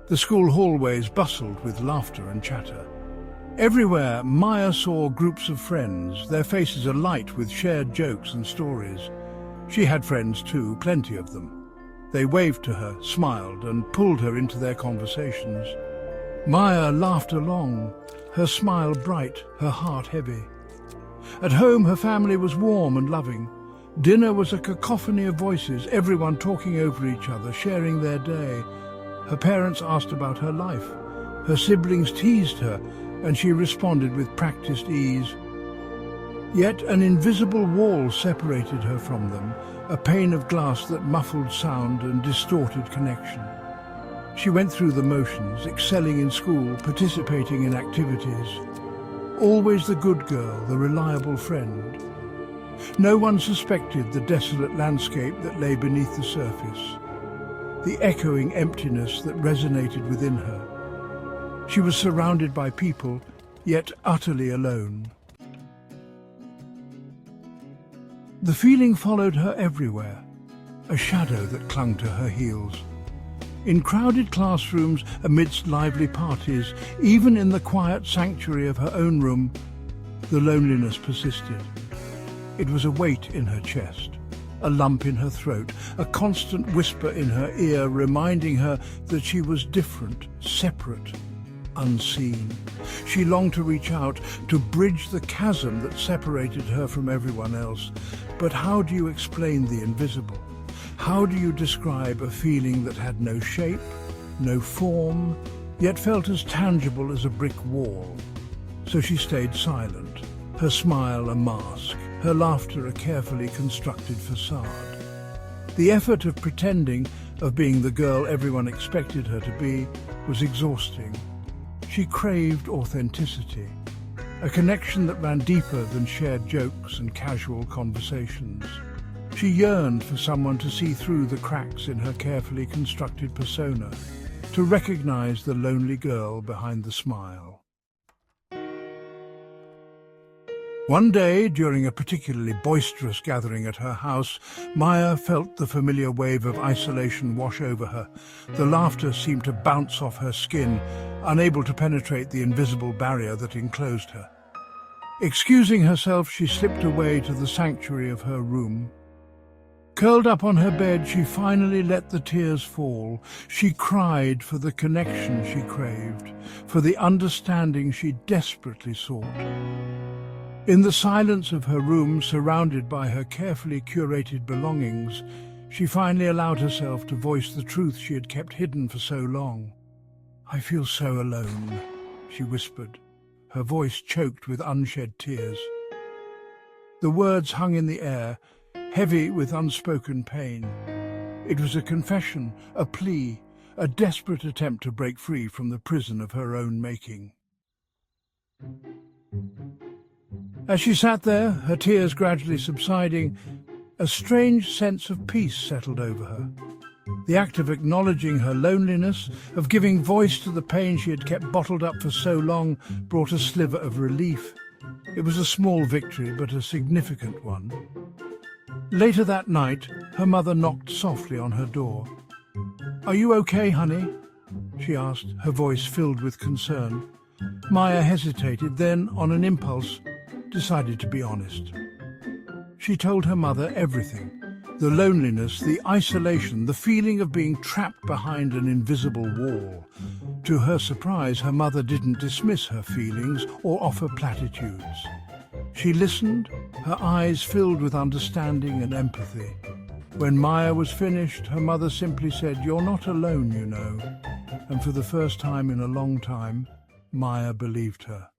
The school hallways bustled with laughter and chatter. Everywhere, Maya saw groups of friends, their faces alight with shared jokes and stories. She had friends too, plenty of them. They waved to her, smiled, and pulled her into their conversations. Maya laughed along, her smile bright, her heart heavy. At home, her family was warm and loving. Dinner was a cacophony of voices, everyone talking over each other, sharing their day. Her parents asked about her life. Her siblings teased her, and she responded with practiced ease. Yet an invisible wall separated her from them, a pane of glass that muffled sound and distorted connection. She went through the motions, excelling in school, participating in activities. Always the good girl, the reliable friend. No one suspected the desolate landscape that lay beneath the surface, the echoing emptiness that resonated within her. She was surrounded by people, yet utterly alone. The feeling followed her everywhere, a shadow that clung to her heels. In crowded classrooms, amidst lively parties, even in the quiet sanctuary of her own room, the loneliness persisted. It was a weight in her chest, a lump in her throat, a constant whisper in her ear reminding her that she was different, separate, unseen. She longed to reach out, to bridge the chasm that separated her from everyone else. But how do you explain the invisible? How do you describe a feeling that had no shape, no form, yet felt as tangible as a brick wall? So she stayed silent, her smile a mask, her laughter a carefully constructed facade. The effort of pretending, of being the girl everyone expected her to be, was exhausting. She craved authenticity, a connection that ran deeper than shared jokes and casual conversations. She yearned for someone to see through the cracks in her carefully constructed persona, to recognize the lonely girl behind the smile. One day, during a particularly boisterous gathering at her house, Maya felt the familiar wave of isolation wash over her. The laughter seemed to bounce off her skin, unable to penetrate the invisible barrier that enclosed her. Excusing herself, she slipped away to the sanctuary of her room. Curled up on her bed, she finally let the tears fall. She cried for the connection she craved, for the understanding she desperately sought. In the silence of her room, surrounded by her carefully curated belongings, she finally allowed herself to voice the truth she had kept hidden for so long. "I feel so alone," she whispered, her voice choked with unshed tears. The words hung in the air, heavy with unspoken pain. It was a confession, a plea, a desperate attempt to break free from the prison of her own making. As she sat there, her tears gradually subsiding, a strange sense of peace settled over her. The act of acknowledging her loneliness, of giving voice to the pain she had kept bottled up for so long, brought a sliver of relief. It was a small victory, but a significant one. Later that night, her mother knocked softly on her door. "Are you okay, honey?" she asked, her voice filled with concern. Maya hesitated, then, on an impulse, decided to be honest. She told her mother everything. The loneliness, the isolation, the feeling of being trapped behind an invisible wall. To her surprise, her mother didn't dismiss her feelings or offer platitudes. She listened, her eyes filled with understanding and empathy. When Maya was finished, her mother simply said, "You're not alone, you know." And for the first time in a long time, Maya believed her.